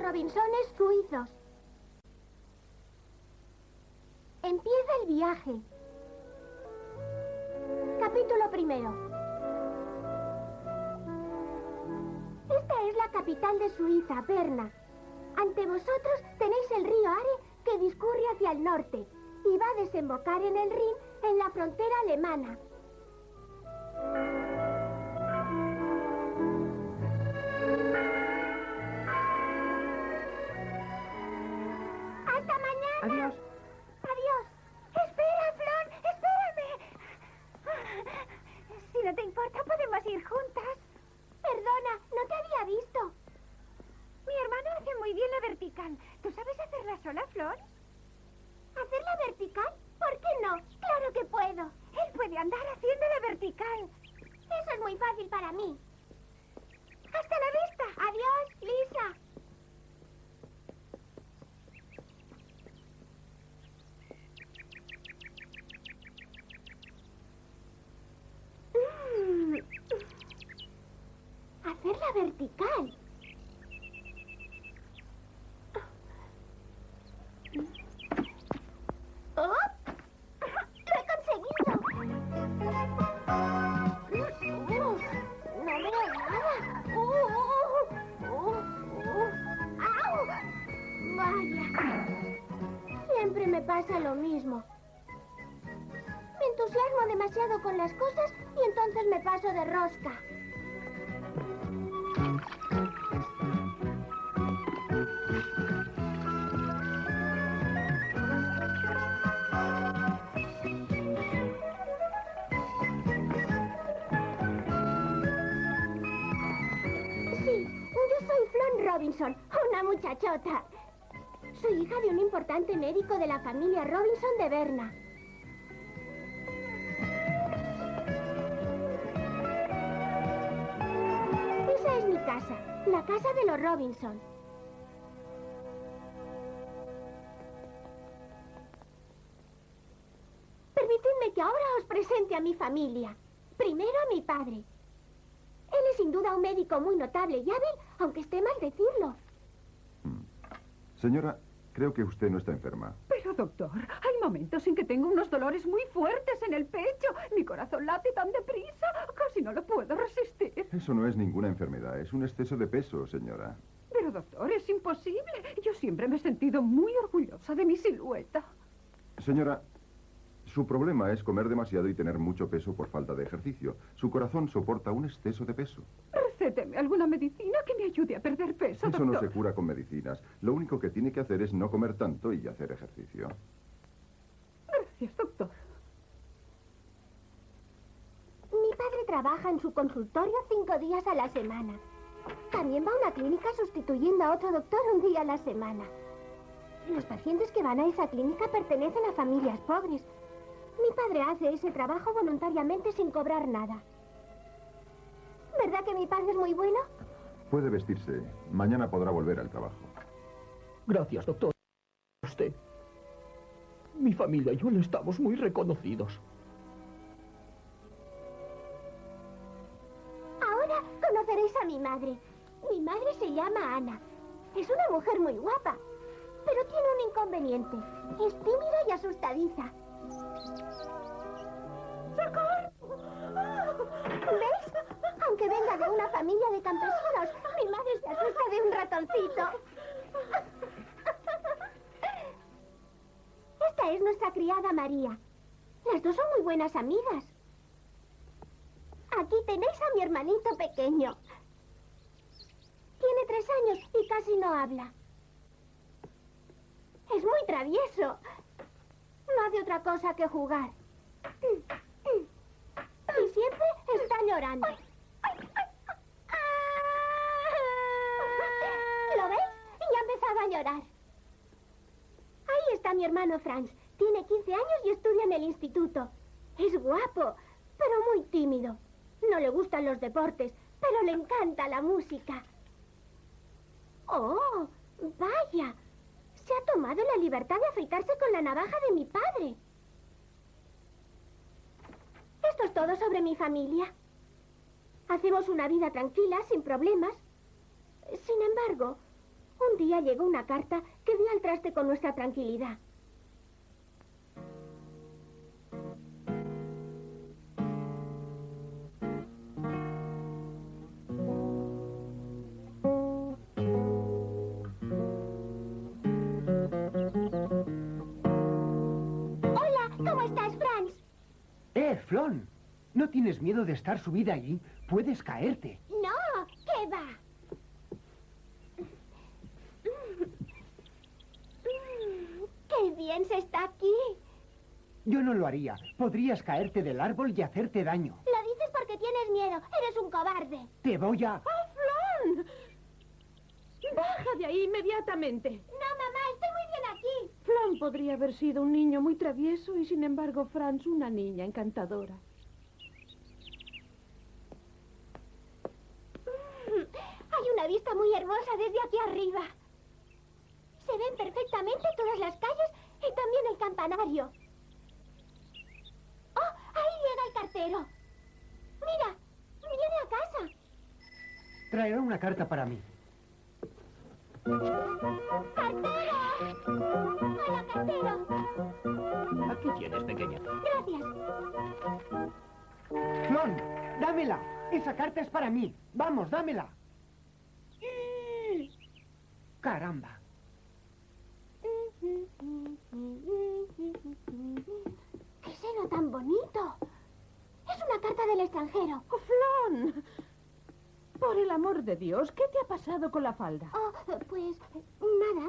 Robinsones suizos. Empieza el viaje. Capítulo primero. Esta es la capital de Suiza, Berna. Ante vosotros tenéis el río Are que discurre hacia el norte y va a desembocar en el Rin en la frontera alemana. ¡Hasta mañana! Adiós. Adiós. Espera, Flor, espérame. Si no te importa, podemos ir juntas. Perdona, no te había visto. Mi hermano hace muy bien la vertical. ¿Tú sabes hacerla sola, Flor? ¿Hacerla vertical? ¿Por qué no? ¡Claro que puedo! Él puede andar haciendo la vertical. Eso es muy fácil para mí. ¡Hasta la vista! ¡Adiós, Lisa! Hacerla vertical. ¡Oh! ¡Lo he conseguido! No veo nada. ¡Au! Vaya. Siempre me pasa lo mismo. Me entusiasmo demasiado con las cosas y entonces me paso de rosca. Robinson, una muchachota. Soy hija de un importante médico de la familia Robinson de Berna. Esa es mi casa, la casa de los Robinson. Permitidme que ahora os presente a mi familia. Primero a mi padre. Él es sin duda un médico muy notable y hábil, aunque esté mal decirlo. Señora, creo que usted no está enferma. Pero, doctor, hay momentos en que tengo unos dolores muy fuertes en el pecho. Mi corazón late tan deprisa, casi no lo puedo resistir. Eso no es ninguna enfermedad, es un exceso de peso, señora. Pero, doctor, es imposible. Yo siempre me he sentido muy orgullosa de mi silueta. Señora, su problema es comer demasiado y tener mucho peso por falta de ejercicio. Su corazón soporta un exceso de peso. Recéteme alguna medicina que me ayude a perder peso, doctor. Eso no se cura con medicinas. Lo único que tiene que hacer es no comer tanto y hacer ejercicio. Gracias, doctor. Mi padre trabaja en su consultorio 5 días a la semana. También va a una clínica sustituyendo a otro doctor un día a la semana. Los pacientes que van a esa clínica pertenecen a familias pobres. Mi padre hace ese trabajo voluntariamente sin cobrar nada. ¿Verdad que mi padre es muy bueno? Puede vestirse. Mañana podrá volver al trabajo. Gracias, doctor. Usted. Mi familia y yo le estamos muy reconocidos. Ahora conoceréis a mi madre. Mi madre se llama Ana. Es una mujer muy guapa, pero tiene un inconveniente. Es tímida y asustadiza. ¡Socorro! ¿Ves? Aunque venga de una familia de campesinos, mi madre se asusta de un ratoncito. Esta es nuestra criada María. Las dos son muy buenas amigas. Aquí tenéis a mi hermanito pequeño. Tiene 3 años y casi no habla. Es muy travieso. No hace otra cosa que jugar. Y siempre está llorando. ¿Lo ves? Ya ha empezado a llorar. Ahí está mi hermano Franz. Tiene 15 años y estudia en el instituto. Es guapo, pero muy tímido. No le gustan los deportes, pero le encanta la música. ¡Oh! ¡Vaya! Se ha tomado la libertad de afeitarse con la navaja de mi padre. Esto es todo sobre mi familia. Hacemos una vida tranquila, sin problemas. Sin embargo, un día llegó una carta que dio al traste con nuestra tranquilidad. Hola, ¿cómo estás, Franz? Flon, ¿no tienes miedo de estar subida allí? Puedes caerte. No, ¿qué va? ¡Qué bien se está aquí! Yo no lo haría. Podrías caerte del árbol y hacerte daño. Lo dices porque tienes miedo. Eres un cobarde. Te voy a... ¡Oh, Flon! ¡Baja de ahí inmediatamente! No, mamá, estoy muy bien aquí. Flon podría haber sido un niño muy travieso y, sin embargo, Franz una niña encantadora. Hay una vista muy hermosa desde aquí arriba. Se ven perfectamente todas las calles y también el campanario. ¡Oh! Ahí llega el cartero. Mira, viene a casa. Traerá una carta para mí. ¡Cartero! ¡Hola, cartero! Aquí tienes, pequeña. Gracias. Flon, dámela. Esa carta es para mí. Vamos, dámela. Caramba. ¡Qué seno tan bonito! Es una carta del extranjero. ¡Oh, Flon! Por el amor de Dios, ¿qué te ha pasado con la falda? Oh, pues, nada.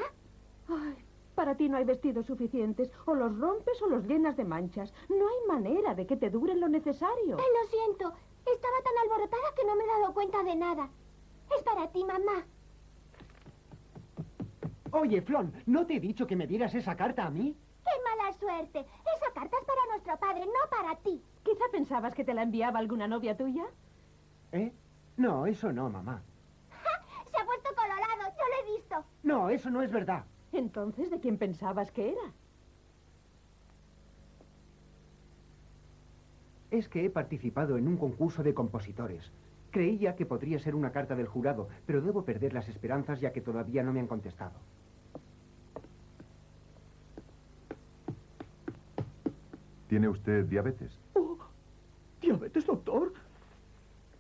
Ay, para ti no hay vestidos suficientes. O los rompes o los llenas de manchas. No hay manera de que te duren lo necesario. Lo siento. Estaba tan alborotada que no me he dado cuenta de nada. Es para ti, mamá. Oye, Flon, ¿no te he dicho que me dieras esa carta a mí? ¡Qué mala suerte! Esa carta es para nuestro padre, no para ti. ¿Quizá pensabas que te la enviaba alguna novia tuya? ¿Eh? No, eso no, mamá. ¡Ja! Se ha puesto colorado, yo lo he visto. No, eso no es verdad. Entonces, ¿de quién pensabas que era? Es que he participado en un concurso de compositores. Creía que podría ser una carta del jurado, pero debo perder las esperanzas ya que todavía no me han contestado. ¿Tiene usted diabetes? Oh, ¿diabetes, doctor?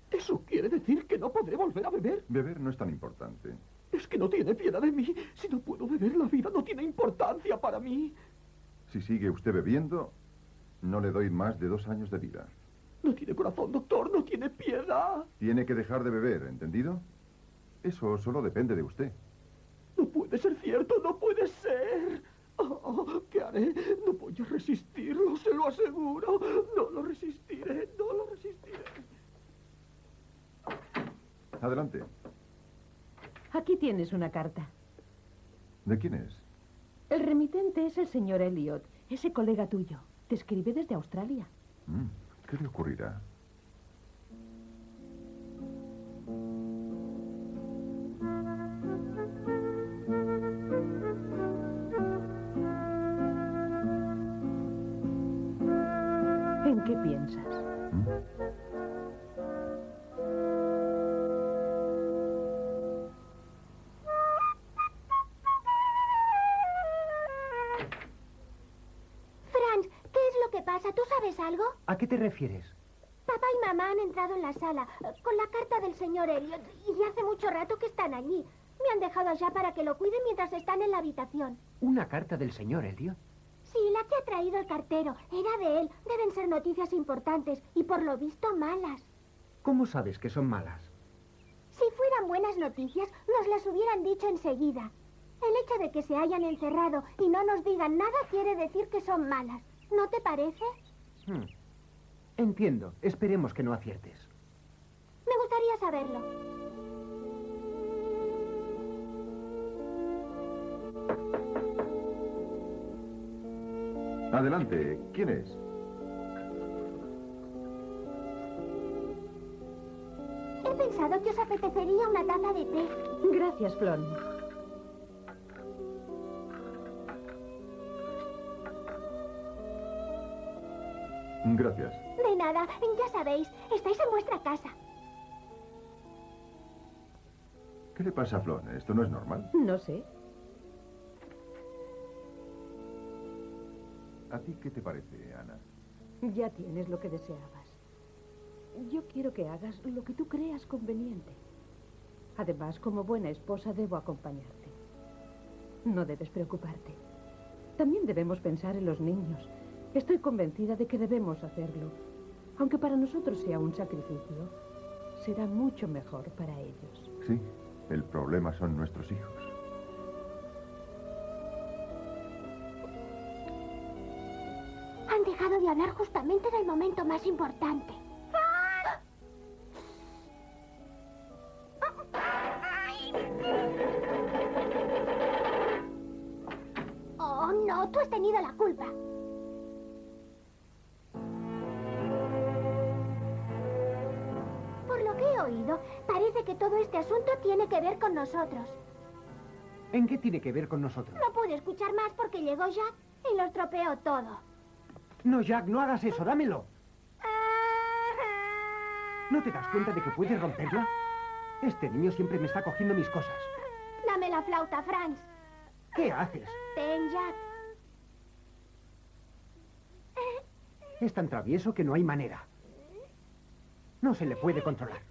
¿Eso quiere decir que no podré volver a beber? Beber no es tan importante. Es que no tiene piedad de mí. Si no puedo beber, la vida no tiene importancia para mí. Si sigue usted bebiendo, no le doy más de 2 años de vida. No tiene corazón, doctor, no tiene piedad. Tiene que dejar de beber, ¿entendido? Eso solo depende de usted. No puede ser cierto, no puede ser. Oh, ¿qué haré? No voy a resistirlo, se lo aseguro. No lo resistiré, no lo resistiré. Adelante. Aquí tienes una carta. ¿De quién es? El remitente es el señor Elliot, ese colega tuyo. Te escribe desde Australia. ¿Qué le ocurrirá? ¿En qué piensas? ¿A qué te refieres? Papá y mamá han entrado en la sala con la carta del señor Elliot y hace mucho rato que están allí. Me han dejado allá para que lo cuiden mientras están en la habitación. ¿Una carta del señor Elliot? Sí, la que ha traído el cartero. Era de él. Deben ser noticias importantes y por lo visto malas. ¿Cómo sabes que son malas? Si fueran buenas noticias, nos las hubieran dicho enseguida. El hecho de que se hayan encerrado y no nos digan nada quiere decir que son malas. ¿No te parece? Entiendo. Esperemos que no aciertes. Me gustaría saberlo. Adelante. ¿Quién es? He pensado que os apetecería una taza de té. Gracias, Flon. Gracias. De nada, ya sabéis, estáis en vuestra casa. ¿Qué le pasa a Flon? ¿Esto no es normal? No sé. ¿A ti qué te parece, Ana? Ya tienes lo que deseabas. Yo quiero que hagas lo que tú creas conveniente. Además, como buena esposa, debo acompañarte. No debes preocuparte. También debemos pensar en los niños. Estoy convencida de que debemos hacerlo. Aunque para nosotros sea un sacrificio, será mucho mejor para ellos. Sí, el problema son nuestros hijos. Han dejado de hablar justamente en el momento más importante. Oh, no, tú has tenido la culpa. Por lo que he oído, parece que todo este asunto tiene que ver con nosotros. ¿En qué tiene que ver con nosotros? No pude escuchar más porque llegó Jack y lo estropeó todo. No, Jack, no hagas eso. Dámelo. ¿No te das cuenta de que puedes romperla? Este niño siempre me está cogiendo mis cosas. Dame la flauta, Franz. ¿Qué haces? Ten, Jack. Es tan travieso que no hay manera. No se le puede controlar.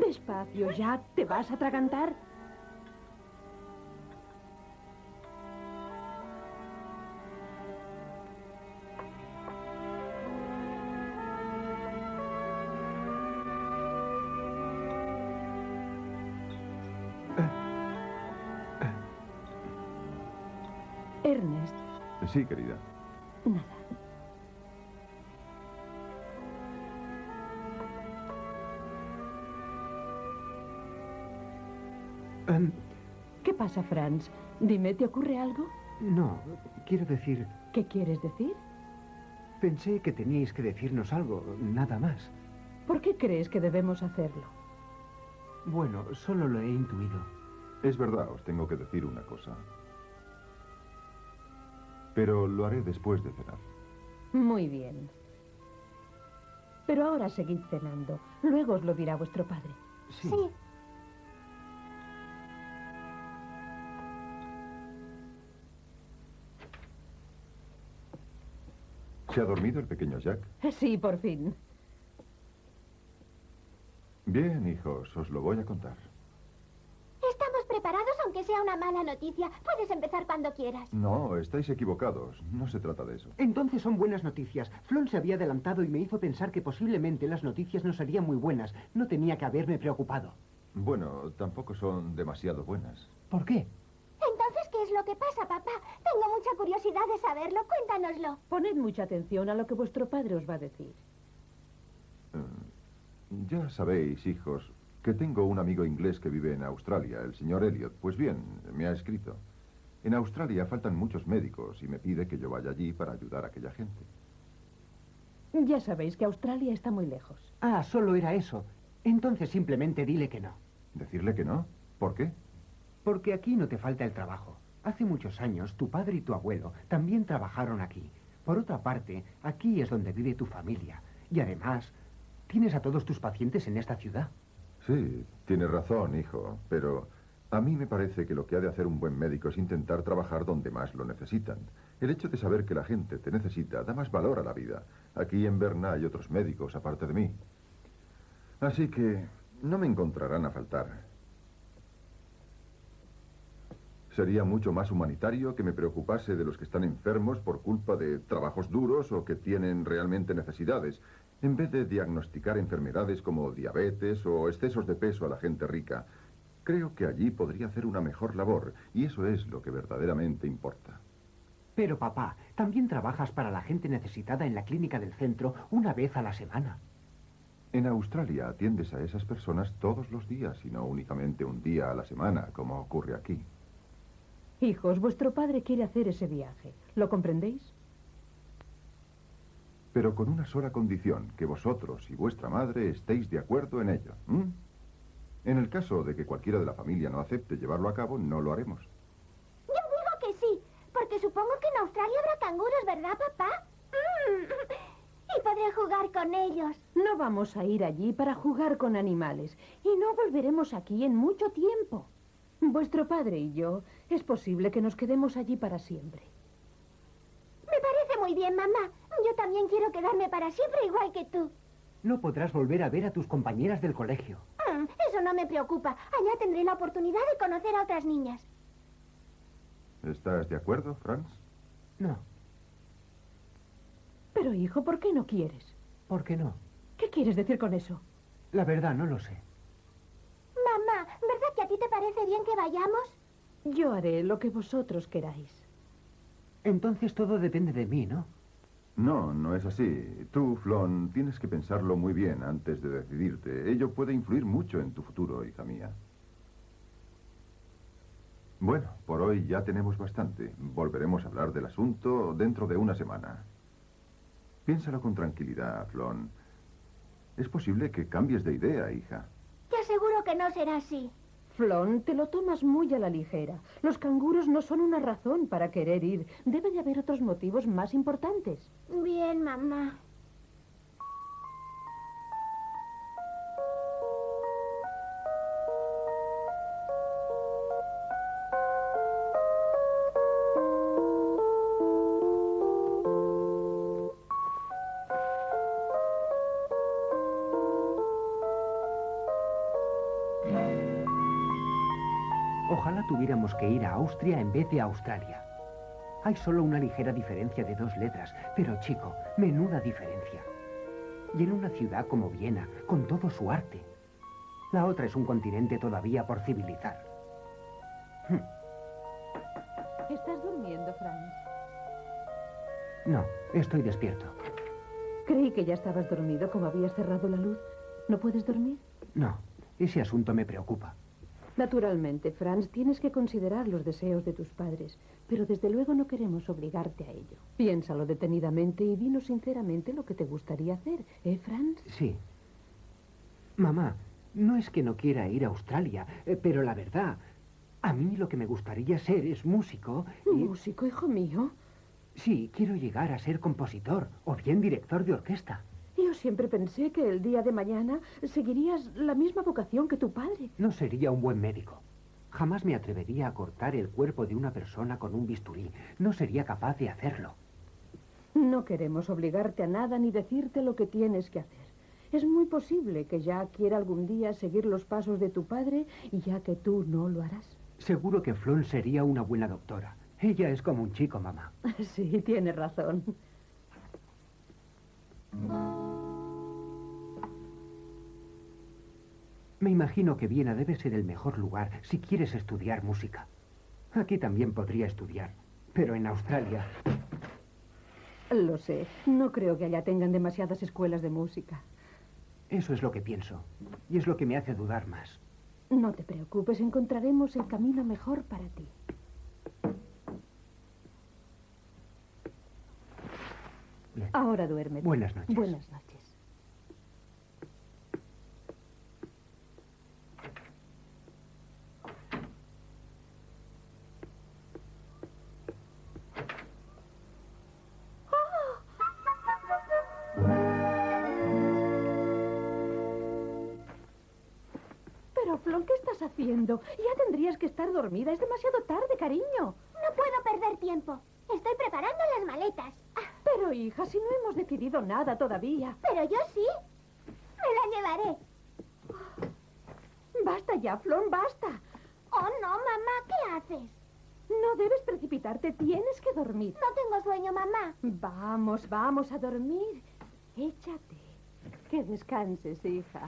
Despacio, Jack. ¿Te vas a atragantar? Ernest. Sí, querida. Nada. ¿Qué pasa, Franz? Dime, ¿te ocurre algo? No, quiero decir... ¿Qué quieres decir? Pensé que teníais que decirnos algo, nada más. ¿Por qué crees que debemos hacerlo? Bueno, solo lo he intuido. Es verdad, os tengo que decir una cosa. Pero lo haré después de cenar. Muy bien. Pero ahora seguid cenando. Luego os lo dirá vuestro padre. Sí. ¿Se ha dormido el pequeño Jack? Sí, por fin. Bien, hijos, os lo voy a contar. Estamos preparados aunque sea una mala noticia. Puedes empezar cuando quieras. No, estáis equivocados. No se trata de eso. Entonces son buenas noticias. Flon se había adelantado y me hizo pensar que posiblemente las noticias no serían muy buenas. No tenía que haberme preocupado. Bueno, tampoco son demasiado buenas. ¿Por qué? Entonces, ¿qué es lo que pasa, papá? Tengo mucha curiosidad de saberlo. Cuéntanoslo. Poned mucha atención a lo que vuestro padre os va a decir. Ya sabéis, hijos, que tengo un amigo inglés que vive en Australia, el señor Elliot. Pues bien, me ha escrito. En Australia faltan muchos médicos y me pide que yo vaya allí para ayudar a aquella gente. Ya sabéis que Australia está muy lejos. Ah, solo era eso. Entonces simplemente dile que no. ¿Decirle que no? ¿Por qué? Porque aquí no te falta el trabajo. Hace muchos años, tu padre y tu abuelo también trabajaron aquí. Por otra parte, aquí es donde vive tu familia. Y además, tienes a todos tus pacientes en esta ciudad. Sí, tienes razón, hijo, pero a mí me parece que lo que ha de hacer un buen médico es intentar trabajar donde más lo necesitan. El hecho de saber que la gente te necesita da más valor a la vida. Aquí en Berna hay otros médicos aparte de mí. Así que no me encontrarán a faltar. Sería mucho más humanitario que me preocupase de los que están enfermos por culpa de trabajos duros o que tienen realmente necesidades, en vez de diagnosticar enfermedades como diabetes o excesos de peso a la gente rica. Creo que allí podría hacer una mejor labor, y eso es lo que verdaderamente importa. Pero papá, también trabajas para la gente necesitada en la clínica del centro una vez a la semana. En Australia atiendes a esas personas todos los días y no únicamente un día a la semana, como ocurre aquí. Hijos, vuestro padre quiere hacer ese viaje. ¿Lo comprendéis? Pero con una sola condición, que vosotros y vuestra madre estéis de acuerdo en ello. En el caso de que cualquiera de la familia no acepte llevarlo a cabo, no lo haremos. Yo digo que sí, porque supongo que en Australia habrá canguros, ¿verdad, papá? Y podré jugar con ellos. No vamos a ir allí para jugar con animales y no volveremos aquí en mucho tiempo. Vuestro padre y yo, es posible que nos quedemos allí para siempre. Me parece muy bien, mamá. Yo también quiero quedarme para siempre igual que tú. No podrás volver a ver a tus compañeras del colegio. Eso no me preocupa. Allá tendré la oportunidad de conocer a otras niñas. ¿Estás de acuerdo, Franz? No. Pero, hijo, ¿por qué no quieres? ¿Por qué no? ¿Qué quieres decir con eso? La verdad, no lo sé. Mamá, ¿verdad que a ti te parece bien que vayamos? Yo haré lo que vosotros queráis. Entonces todo depende de mí, ¿no? No, no es así. Tú, Flon, tienes que pensarlo muy bien antes de decidirte. Ello puede influir mucho en tu futuro, hija mía. Bueno, por hoy ya tenemos bastante. Volveremos a hablar del asunto dentro de una semana. Piénsalo con tranquilidad, Flon. Es posible que cambies de idea, hija. Te aseguro que no será así. Flon, te lo tomas muy a la ligera. Los canguros no son una razón para querer ir. Debe de haber otros motivos más importantes. Bien, mamá. Ojalá tuviéramos que ir a Austria en vez de a Australia. Hay solo una ligera diferencia de 2 letras, pero chico, menuda diferencia. Y en una ciudad como Viena, con todo su arte. La otra es un continente todavía por civilizar. ¿Estás durmiendo, Franz? No, estoy despierto. Creí que ya estabas dormido como habías cerrado la luz. ¿No puedes dormir? No, ese asunto me preocupa. Naturalmente, Franz, tienes que considerar los deseos de tus padres, pero desde luego no queremos obligarte a ello. Piénsalo detenidamente y dinos sinceramente lo que te gustaría hacer, ¿eh, Franz? Sí. Mamá, no es que no quiera ir a Australia, pero la verdad, a mí lo que me gustaría ser es músico y... ¿Músico, hijo mío? Sí, quiero llegar a ser compositor o bien director de orquesta. Yo siempre pensé que el día de mañana seguirías la misma vocación que tu padre. No sería un buen médico. Jamás me atrevería a cortar el cuerpo de una persona con un bisturí. No sería capaz de hacerlo. No queremos obligarte a nada ni decirte lo que tienes que hacer. Es muy posible que Jack quiera algún día seguir los pasos de tu padre y ya que tú no lo harás. Seguro que Flon sería una buena doctora. Ella es como un chico, mamá. Sí, tienes razón. Me imagino que Viena debe ser el mejor lugar si quieres estudiar música. Aquí también podría estudiar, pero en Australia... Lo sé. No creo que allá tengan demasiadas escuelas de música. Eso es lo que pienso, y es lo que me hace dudar más. No te preocupes, encontraremos el camino mejor para ti. Bien. Ahora duerme. Buenas noches. Buenas noches. Pero, Flon, ¿qué estás haciendo? Ya tendrías que estar dormida. Es demasiado tarde, cariño. No puedo perder tiempo. Estoy preparando las maletas. Pero, hija, si no hemos decidido nada todavía. Pero yo sí. Me la llevaré. Basta ya, Flon, basta. Oh, no, mamá, ¿qué haces? No debes precipitarte. Tienes que dormir. No tengo sueño, mamá. Vamos a dormir. Échate. Que descanses, hija.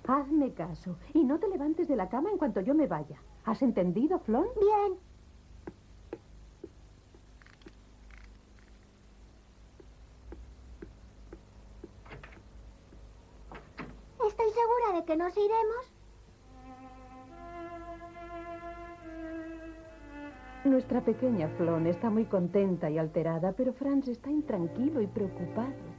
Hazme caso y no te levantes de la cama en cuanto yo me vaya. ¿Has entendido, Flon? Bien. ¿Estoy segura de que nos iremos? Nuestra pequeña Flon está muy contenta y alterada, pero Franz está intranquilo y preocupado.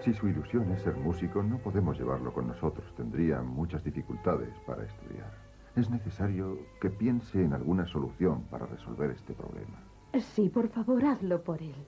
Si su ilusión es ser músico, no podemos llevarlo con nosotros. Tendría muchas dificultades para estudiar. Es necesario que piense en alguna solución para resolver este problema. Sí, por favor, hazlo por él.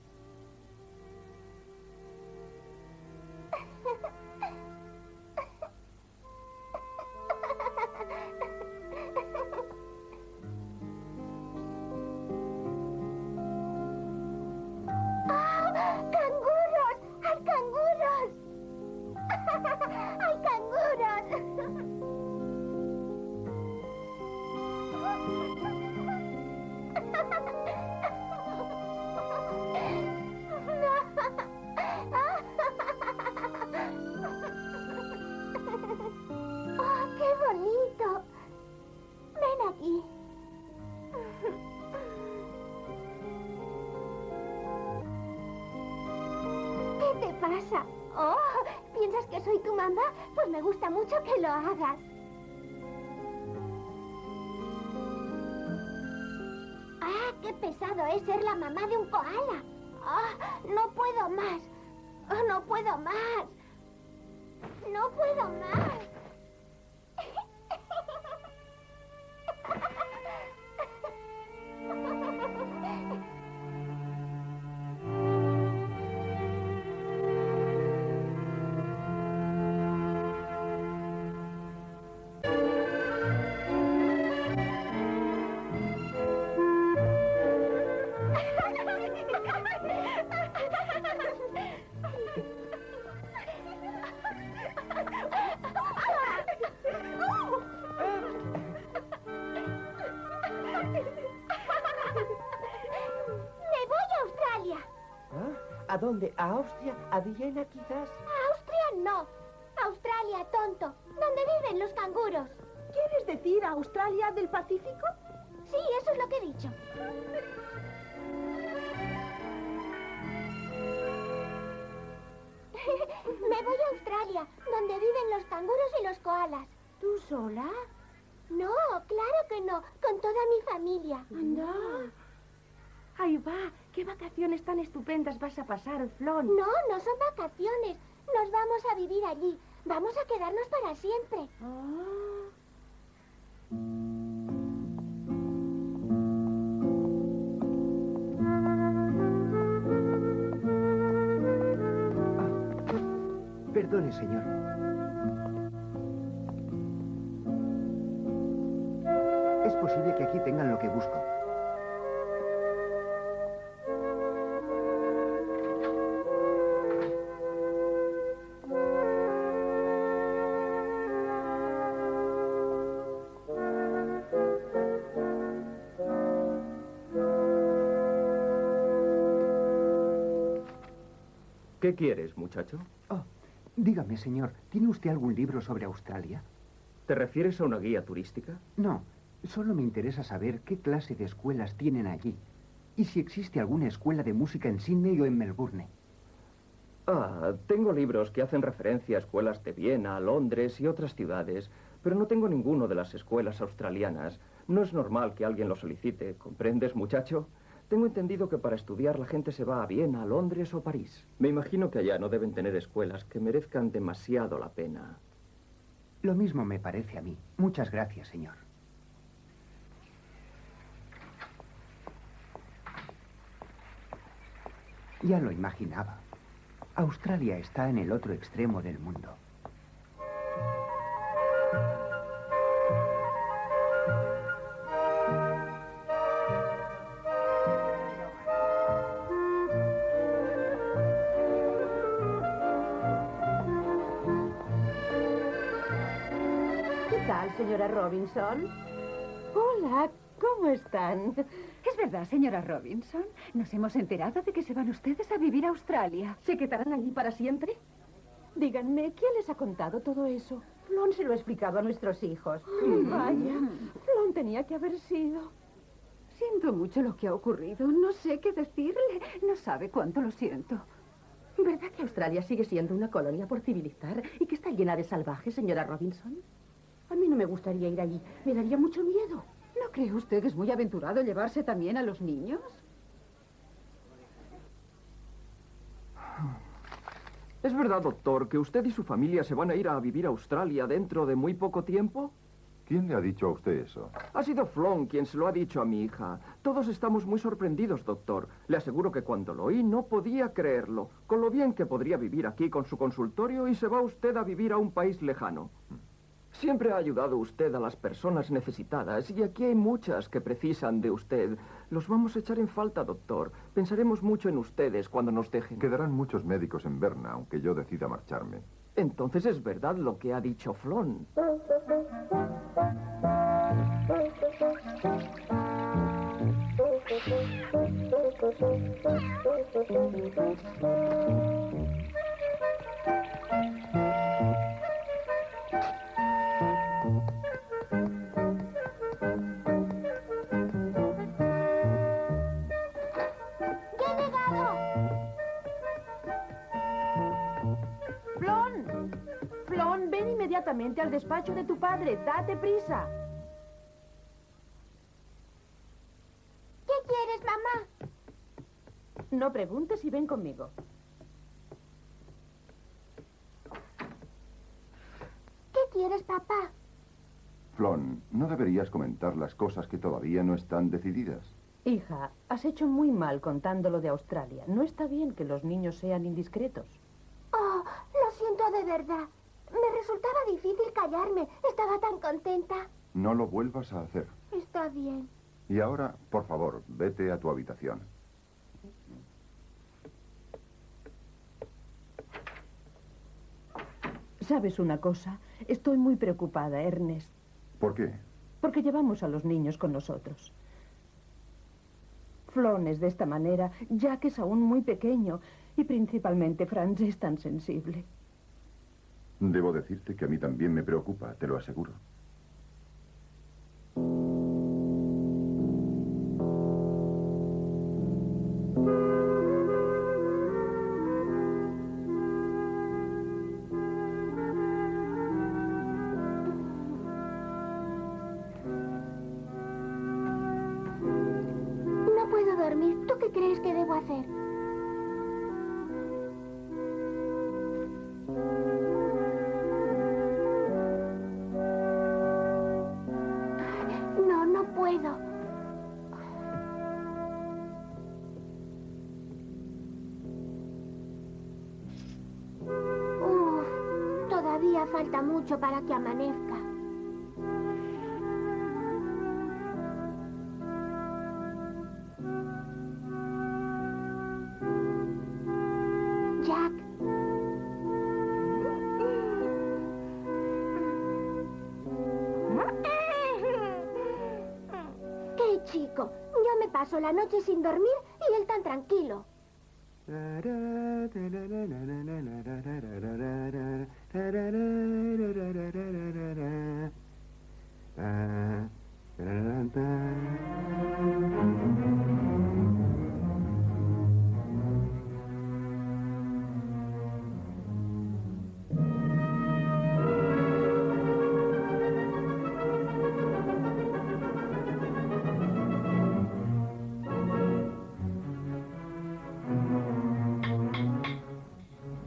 pasa? Oh, ¿piensas que soy tu mamá? Pues me gusta mucho que lo hagas. Ah, qué pesado es ser la mamá de un koala. Ah, no puedo más. Oh, no puedo más. No puedo más. ¿A dónde? ¿A Austria? ¿A Viena, quizás? A Austria no. Australia, tonto. ¿Dónde viven los canguros? ¿Quieres decir Australia del Pacífico? Sí, eso es lo que he dicho. Me voy a Australia, donde viven los canguros y los koalas. ¿Tú sola? No, claro que no. Con toda mi familia. Anda. Ahí va. ¿Qué vacaciones tan estupendas vas a pasar, Flon? No, no son vacaciones. Nos vamos a vivir allí. Vamos a quedarnos para siempre. Perdone, señor. Es posible que aquí tengan lo que busco. ¿Qué quieres, muchacho? Oh, dígame, señor, ¿tiene usted algún libro sobre Australia? ¿Te refieres a una guía turística? No, solo me interesa saber qué clase de escuelas tienen allí y si existe alguna escuela de música en Sydney o en Melbourne. Tengo libros que hacen referencia a escuelas de Viena, Londres y otras ciudades, pero no tengo ninguno de las escuelas australianas. No es normal que alguien lo solicite, ¿comprendes, muchacho? Tengo entendido que para estudiar la gente se va a Viena, Londres o París. Me imagino que allá no deben tener escuelas que merezcan demasiado la pena. Lo mismo me parece a mí. Muchas gracias, señor. Ya lo imaginaba. Australia está en el otro extremo del mundo. ¿Qué tal, señora Robinson? Hola, ¿cómo están? ¿Es verdad, señora Robinson? Nos hemos enterado de que se van ustedes a vivir a Australia. ¿Se quedarán allí para siempre? Díganme, ¿quién les ha contado todo eso? Flon se lo ha explicado a nuestros hijos. Vaya, Flon tenía que haber sido. Siento mucho lo que ha ocurrido. No sé qué decirle. No sabe cuánto lo siento. ¿Verdad que Australia sigue siendo una colonia por civilizar y que está llena de salvajes, señora Robinson? A mí no me gustaría ir allí. Me daría mucho miedo. ¿No cree usted que es muy aventurado llevarse también a los niños? ¿Es verdad, doctor, que usted y su familia se van a ir a vivir a Australia dentro de muy poco tiempo? ¿Quién le ha dicho a usted eso? Ha sido Flon quien se lo ha dicho a mi hija. Todos estamos muy sorprendidos, doctor. Le aseguro que cuando lo oí no podía creerlo. Con lo bien que podría vivir aquí con su consultorio y se va usted a vivir a un país lejano. Siempre ha ayudado usted a las personas necesitadas y aquí hay muchas que precisan de usted. Los vamos a echar en falta, doctor. Pensaremos mucho en ustedes cuando nos dejen. Quedarán muchos médicos en Berna, aunque yo decida marcharme. Entonces es verdad lo que ha dicho Flon. Flon, ven inmediatamente al despacho de tu padre. Date prisa. ¿Qué quieres, mamá? No preguntes y ven conmigo. ¿Qué quieres, papá? Flon, ¿no deberías comentar las cosas que todavía no están decididas? Hija, has hecho muy mal contándolo de Australia. No está bien que los niños sean indiscretos. Oh, lo siento de verdad. Me resultaba difícil callarme. Estaba tan contenta. No lo vuelvas a hacer. Está bien. Y ahora, por favor, vete a tu habitación. ¿Sabes una cosa? Estoy muy preocupada, Ernest. ¿Por qué? Porque llevamos a los niños con nosotros. Flon es de esta manera, Jack es aún muy pequeño y principalmente Franz es tan sensible. Debo decirte que a mí también me preocupa, te lo aseguro. No puedo dormir. ¿Tú qué crees que debo hacer? No, no puedo. Todavía falta mucho para que amanezca. Jack. ¡Qué chico! Yo me paso la noche sin dormir y él tan tranquilo.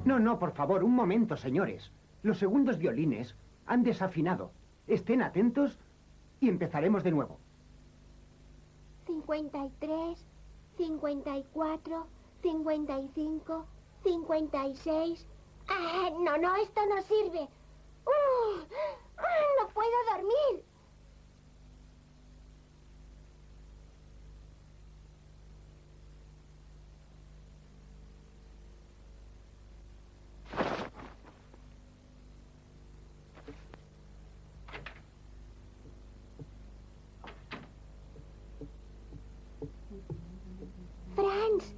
No, no, por favor, un momento, señores. Los segundos violines han desafinado. Estén atentos y empezaremos de nuevo. 53, 54, 55, 56... no, esto no sirve. No puedo dormir. Franz.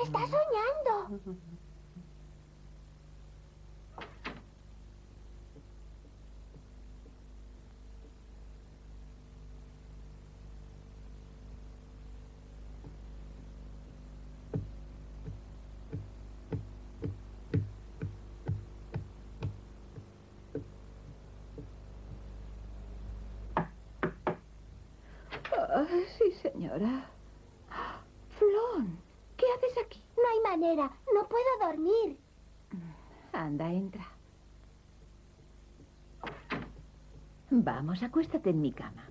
¡Está soñando! Sí, señora. Flon, ¿qué haces aquí? No hay manera. No puedo dormir. Anda, entra. Vamos, acuéstate en mi cama.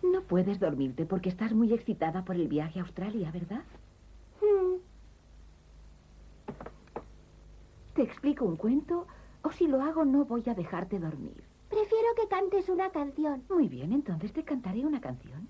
No puedes dormirte porque estás muy excitada por el viaje a Australia, ¿verdad? ¿Te explico un cuento? O si lo hago, no voy a dejarte dormir. Prefiero que cantes una canción. Muy bien, entonces te cantaré una canción.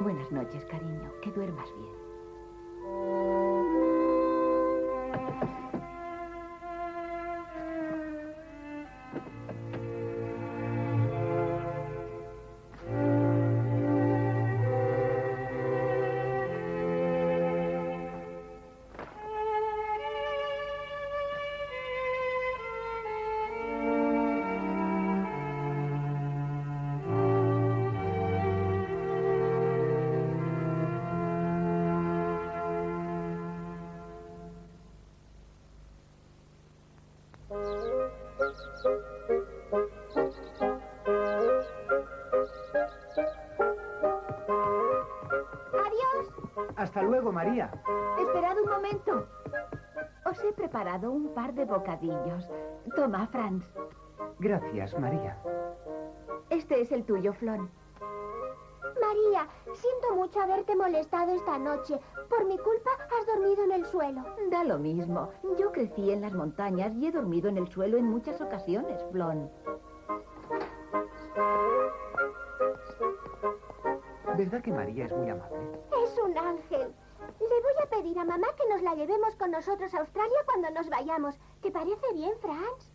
Buenas noches, cariño. Que duermas bien. Hasta luego, María. Esperad un momento. Os he preparado un par de bocadillos. Toma, Franz. Gracias, María. Este es el tuyo, Flon. María, siento mucho haberte molestado esta noche. Por mi culpa has dormido en el suelo. Da lo mismo. Yo crecí en las montañas y he dormido en el suelo en muchas ocasiones, Flon. ¿Verdad que María es muy amable? Es un ángel. Le voy a pedir a mamá que nos la llevemos con nosotros a Australia cuando nos vayamos. ¿Te parece bien, Franz?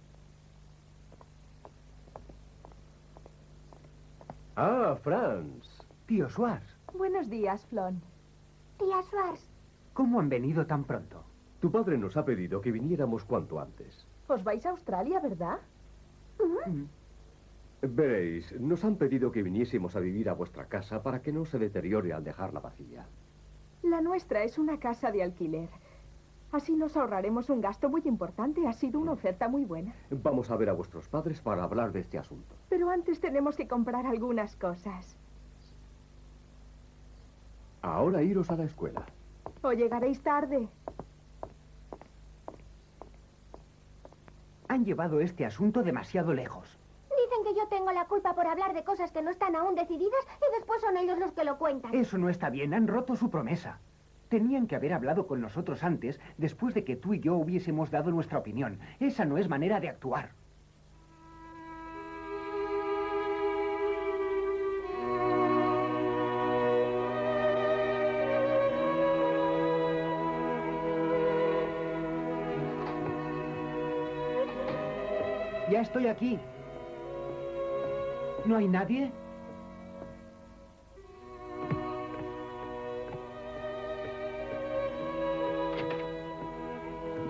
Ah, Franz. Tío Schwarz, Buenos días, Flon. Tía Schwarz. ¿cómo han venido tan pronto? Tu padre nos ha pedido que viniéramos cuanto antes. Os vais a Australia, ¿verdad? Veréis, nos han pedido que viniésemos a vivir a vuestra casa para que no se deteriore al dejarla vacía. La nuestra es una casa de alquiler. Así nos ahorraremos un gasto muy importante. Ha sido una oferta muy buena. Vamos a ver a vuestros padres para hablar de este asunto. Pero antes tenemos que comprar algunas cosas. Ahora iros a la escuela. ¿O llegaréis tarde? Han llevado este asunto demasiado lejos. Dicen que que yo tengo la culpa por hablar de cosas que no están aún decididas y después son ellos los que lo cuentan. Eso no está bien, han roto su promesa. Tenían que haber hablado con nosotros antes, después de que tú y yo hubiésemos dado nuestra opinión. Esa no es manera de actuar. Ya estoy aquí. ¿No hay nadie?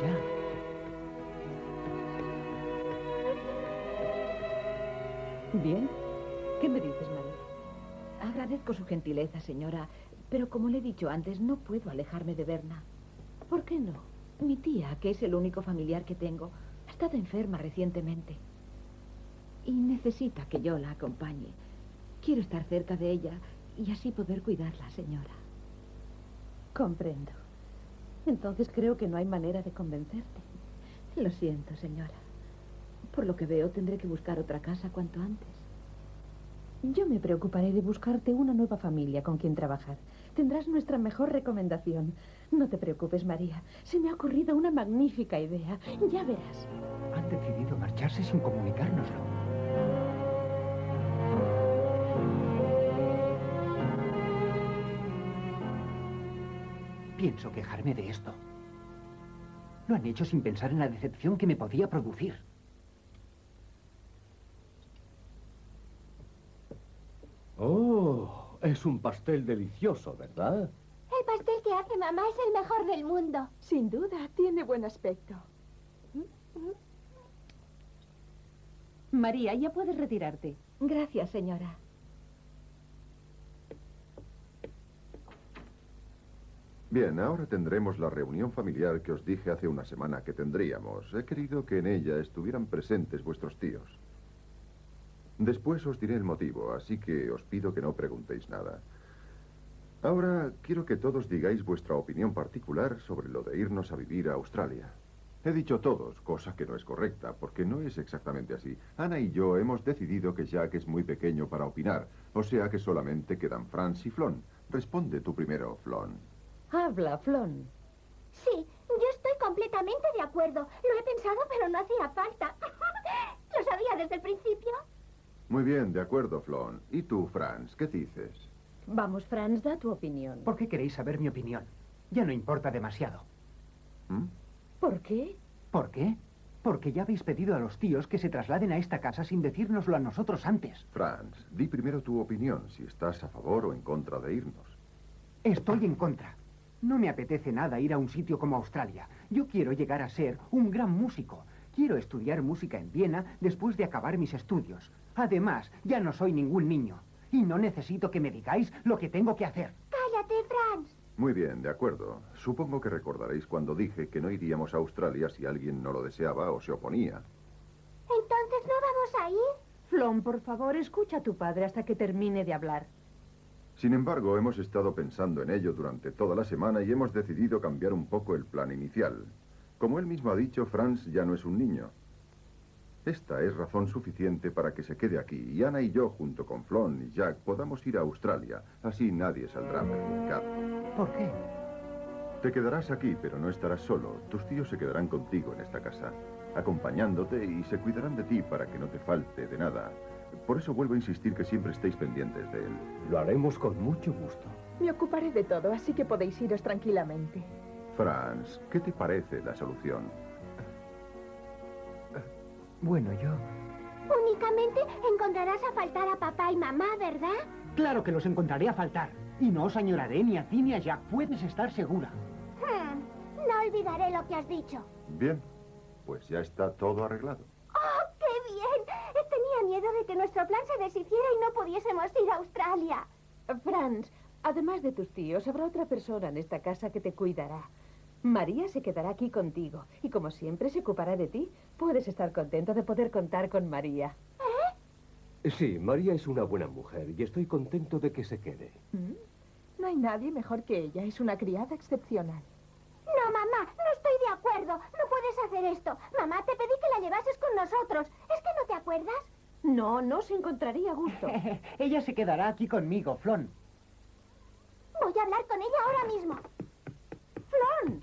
Ya. Bien. ¿Qué me dices, María? Agradezco su gentileza, señora, pero como le he dicho antes, no puedo alejarme de Berna. ¿Por qué no? Mi tía, que es el único familiar que tengo, ha estado enferma recientemente. Y necesita que yo la acompañe. Quiero estar cerca de ella y así poder cuidarla, señora. Comprendo. Entonces creo que no hay manera de convencerte. Lo siento, señora. Por lo que veo, tendré que buscar otra casa cuanto antes. Yo me preocuparé de buscarte una nueva familia con quien trabajar. Tendrás nuestra mejor recomendación. No te preocupes, María. Se me ha ocurrido una magnífica idea. Ya verás. Han decidido marcharse sin comunicárnoslo. Pienso quejarme de esto. Lo han hecho sin pensar en la decepción que me podía producir. Oh, es un pastel delicioso, ¿verdad? El pastel que hace mamá es el mejor del mundo. Sin duda, tiene buen aspecto. María, ya puedes retirarte. Gracias, señora. Bien, ahora tendremos la reunión familiar que os dije hace una semana que tendríamos. He querido que en ella estuvieran presentes vuestros tíos. Después os diré el motivo, así que os pido que no preguntéis nada. Ahora quiero que todos digáis vuestra opinión particular sobre lo de irnos a vivir a Australia. He dicho todos, cosa que no es correcta, porque no es exactamente así. Ana y yo hemos decidido que Jack es muy pequeño para opinar, o sea que solamente quedan Franz y Flon. Responde tú primero, Flon. Habla, Flon. Sí, yo estoy completamente de acuerdo. Lo he pensado, pero no hacía falta. Lo sabía desde el principio. Muy bien, de acuerdo, Flon. ¿Y tú, Franz, qué dices? Vamos, Franz, da tu opinión. ¿Por qué queréis saber mi opinión? Ya no importa demasiado. ¿Mm? ¿Por qué? ¿Por qué? Porque ya habéis pedido a los tíos que se trasladen a esta casa sin decírnoslo a nosotros antes. Franz, di primero tu opinión, si estás a favor o en contra de irnos. Estoy en contra. No me apetece nada ir a un sitio como Australia. Yo quiero llegar a ser un gran músico. Quiero estudiar música en Viena después de acabar mis estudios. Además, ya no soy ningún niño. Y no necesito que me digáis lo que tengo que hacer. Cállate, Franz. Muy bien, de acuerdo. Supongo que recordaréis cuando dije que no iríamos a Australia si alguien no lo deseaba o se oponía. ¿Entonces no vamos a ir? Flon, por favor, escucha a tu padre hasta que termine de hablar. Sin embargo, hemos estado pensando en ello durante toda la semana y hemos decidido cambiar un poco el plan inicial. Como él mismo ha dicho, Franz ya no es un niño. Esta es razón suficiente para que se quede aquí y Ana y yo, junto con Flon y Jack, podamos ir a Australia. Así nadie saldrá perjudicado. ¿Por qué? Te quedarás aquí, pero no estarás solo. Tus tíos se quedarán contigo en esta casa, acompañándote y se cuidarán de ti para que no te falte de nada. Por eso vuelvo a insistir que siempre estéis pendientes de él. Lo haremos con mucho gusto. Me ocuparé de todo, así que podéis iros tranquilamente. Franz, ¿qué te parece la solución? Bueno, yo... Únicamente encontrarás a faltar a papá y mamá, ¿verdad? Claro que los encontraré a faltar. Y no os añoraré ni a ti ni a Jack. Puedes estar segura. No olvidaré lo que has dicho. Bien, pues ya está todo arreglado. ¡Oh, qué bien! Tenía miedo de que nuestro plan se deshiciera y no pudiésemos ir a Australia. Franz, además de tus tíos, habrá otra persona en esta casa que te cuidará. María se quedará aquí contigo y como siempre se ocupará de ti. Puedes estar contento de poder contar con María. Sí, María es una buena mujer y estoy contento de que se quede. No hay nadie mejor que ella. Es una criada excepcional. No, mamá, no estoy de acuerdo. No puedes hacer esto. Mamá, te pedí que la llevases con nosotros. ¿Es que no te acuerdas? No, no se encontraría a gusto. Ella se quedará aquí conmigo, Flon. Voy a hablar con ella ahora mismo. ¡Flon!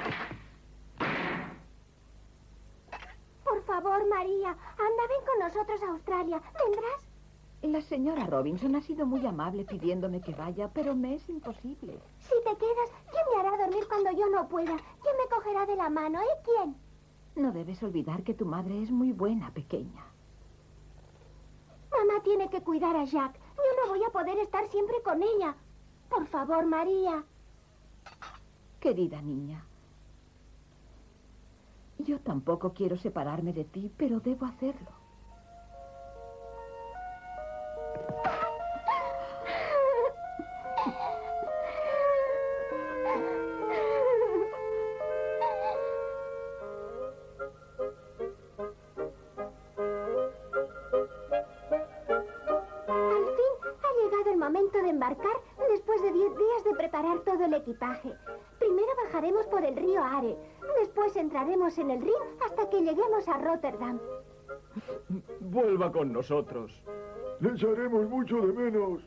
Por favor, María, anda, ven con nosotros a Australia. ¿Vendrás? La señora Robinson ha sido muy amable pidiéndome que vaya, pero me es imposible. Si te quedas, ¿quién me hará dormir cuando yo no pueda? ¿Quién me cogerá de la mano, ¿Quién? No debes olvidar que tu madre es muy buena, pequeña. Mamá tiene que cuidar a Jack. Yo no voy a poder estar siempre con ella. Por favor, María. Querida niña, yo tampoco quiero separarme de ti, pero debo hacerlo. Después de 10 días de preparar todo el equipaje. Primero bajaremos por el río Are. Después entraremos en el Rin hasta que lleguemos a Rotterdam. Vuelva con nosotros. Le echaremos mucho de menos.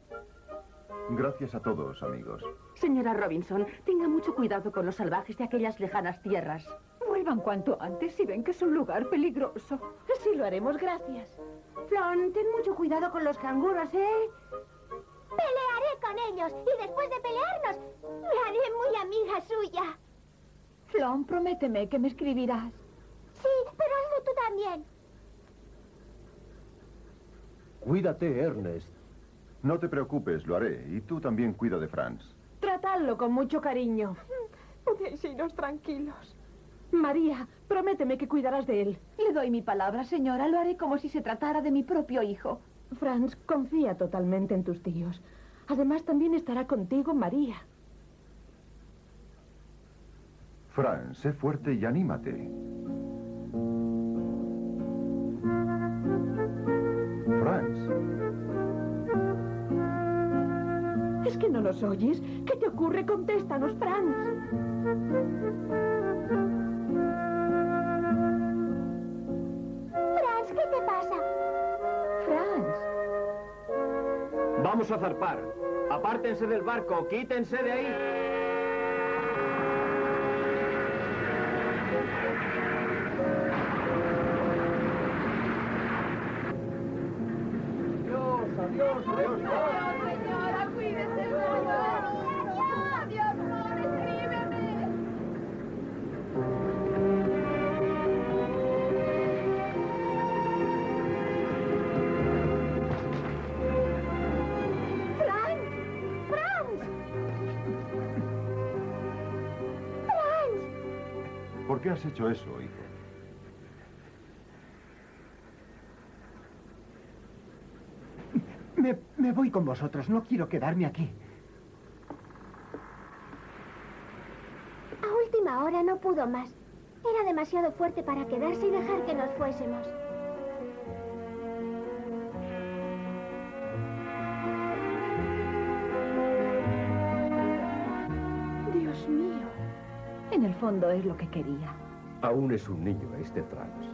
Gracias a todos, amigos. Señora Robinson, tenga mucho cuidado con los salvajes de aquellas lejanas tierras. Vuelvan cuanto antes si ven que es un lugar peligroso. Sí, lo haremos, gracias. Flon, ten mucho cuidado con los canguros, ¿eh? Pelearé con ellos y después de pelearnos, me haré muy amiga suya. Flon, prométeme que me escribirás. Sí, pero hazlo tú también. Cuídate, Ernest. No te preocupes, lo haré. Y tú también cuida de Franz. Tratadlo con mucho cariño. Podéis iros tranquilos. María, prométeme que cuidarás de él. Le doy mi palabra, señora. Lo haré como si se tratara de mi propio hijo. Franz, confía totalmente en tus tíos. Además, también estará contigo María. Franz, sé fuerte y anímate. Franz. ¿Es que no nos oyes? ¿Qué te ocurre? Contéstanos, Franz. Franz, ¿qué te pasa? Franz. Vamos a zarpar. Apártense del barco, quítense de ahí. Adiós, adiós, adiós. Señora, cuídese mucho. Adiós, amor, escríbeme. ¿Por qué has hecho eso, hijo? Me voy con vosotros, no quiero quedarme aquí. A última hora no pudo más. Era demasiado fuerte para quedarse y dejar que nos fuésemos. Dios mío. En el fondo es lo que quería. Aún es un niño este Franz.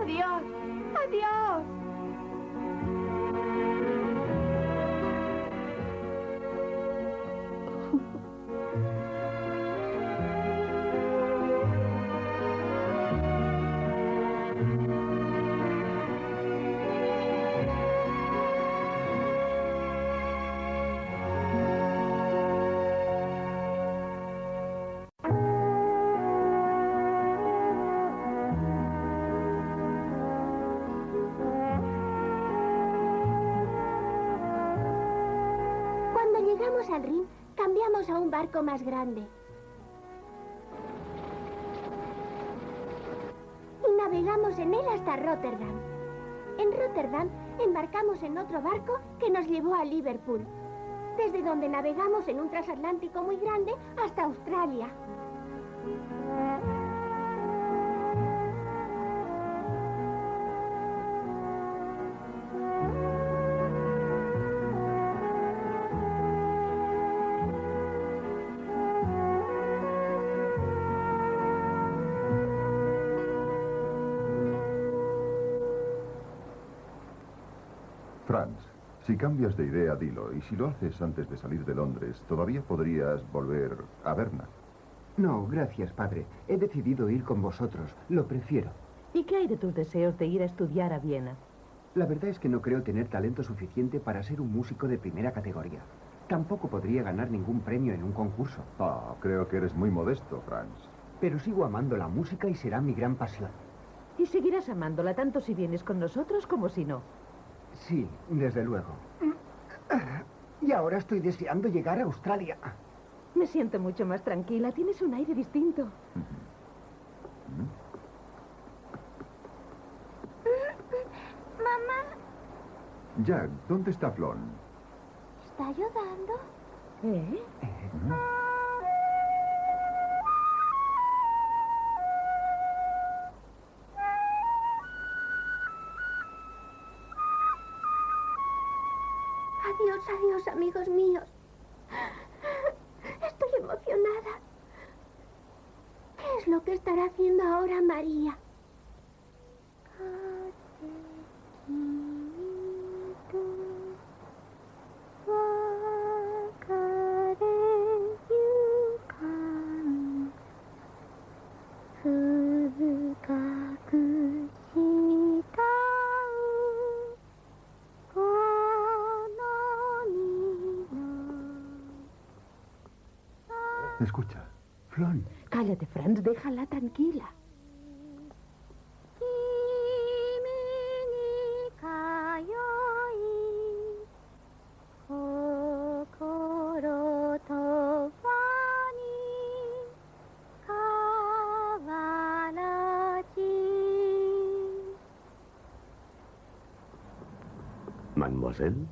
Adiós. Adiós. Llegamos al Rin, cambiamos a un barco más grande. Y navegamos en él hasta Rotterdam. En Rotterdam embarcamos en otro barco que nos llevó a Liverpool, desde donde navegamos en un transatlántico muy grande hasta Australia. Franz, si cambias de idea, dilo. Y si lo haces antes de salir de Londres, todavía podrías volver a Berna. No, gracias, padre. He decidido ir con vosotros. Lo prefiero. ¿Y qué hay de tus deseos de ir a estudiar a Viena? La verdad es que no creo tener talento suficiente para ser un músico de primera categoría. Tampoco podría ganar ningún premio en un concurso. Creo que eres muy modesto, Franz. Pero sigo amando la música y será mi gran pasión. Y seguirás amándola tanto si vienes con nosotros como si no. Sí, desde luego. Y ahora estoy deseando llegar a Australia. Me siento mucho más tranquila. Tienes un aire distinto. Mamá. Jack, ¿dónde está Flon? ¿Está ayudando? ¿Eh? Adiós, adiós, amigos míos. Estoy emocionada. ¿Qué es lo que estará haciendo ahora María? Escucha. Flon. Cállate, Franz. Déjala tranquila. Mademoiselle.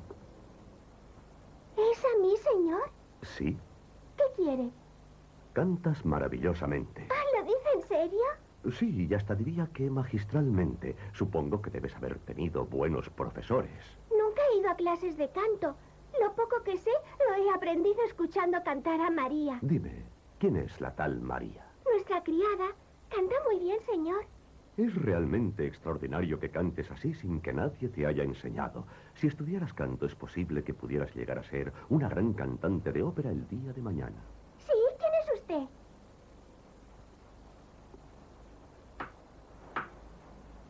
¿Es a mí, señor? Sí. ¿Qué quiere? Cantas maravillosamente. ¿Lo dice en serio? Sí, y hasta diría que magistralmente. Supongo que debes haber tenido buenos profesores. Nunca he ido a clases de canto. Lo poco que sé lo he aprendido escuchando cantar a María. Dime, ¿quién es la tal María? Nuestra criada. Canta muy bien, señor. Es realmente extraordinario que cantes así sin que nadie te haya enseñado. Si estudiaras canto, es posible que pudieras llegar a ser una gran cantante de ópera el día de mañana. Sí, ¿quién es usted?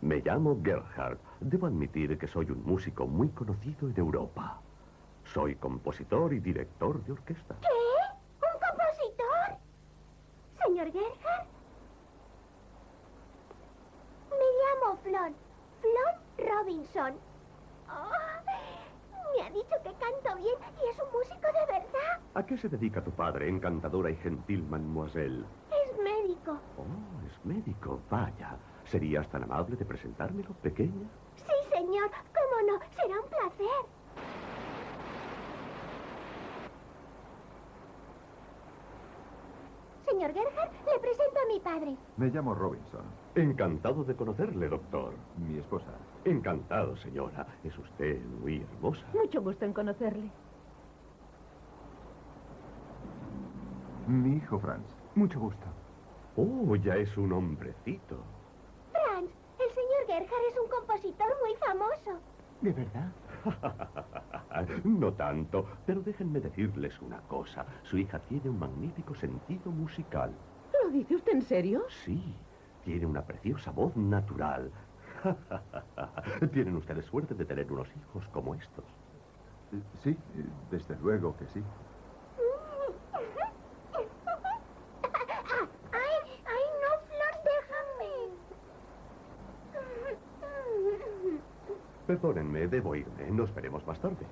Me llamo Gerhard. Debo admitir que soy un músico muy conocido en Europa. Soy compositor y director de orquesta. ¿Qué? ¿Un compositor? Señor Gerhard. Me llamo Flon. Flon Robinson. Me ha dicho que canto bien y es un músico de verdad. ¿A qué se dedica tu padre, encantadora y gentil mademoiselle? Es médico. Oh, es médico, vaya. ¿Serías tan amable de presentármelo, pequeña? Sí, señor. ¿Cómo no? Será un placer. Señor Gerhard, le presento a mi padre. Me llamo Robinson. Encantado de conocerle, doctor. Mi esposa. Encantado, señora. Es usted muy hermosa. Mucho gusto en conocerle. Mi hijo Franz. Mucho gusto. Oh, ya es un hombrecito. Franz, el señor Gerhard es un compositor muy famoso. ¿De verdad? No tanto, pero déjenme decirles una cosa. Su hija tiene un magnífico sentido musical. ¿Lo dice usted en serio? Sí, tiene una preciosa voz natural. Tienen ustedes suerte de tener unos hijos como estos. Sí, desde luego que sí. ¡Ay, no, Flor, déjame! Perdónenme, debo irme. Nos veremos más tarde.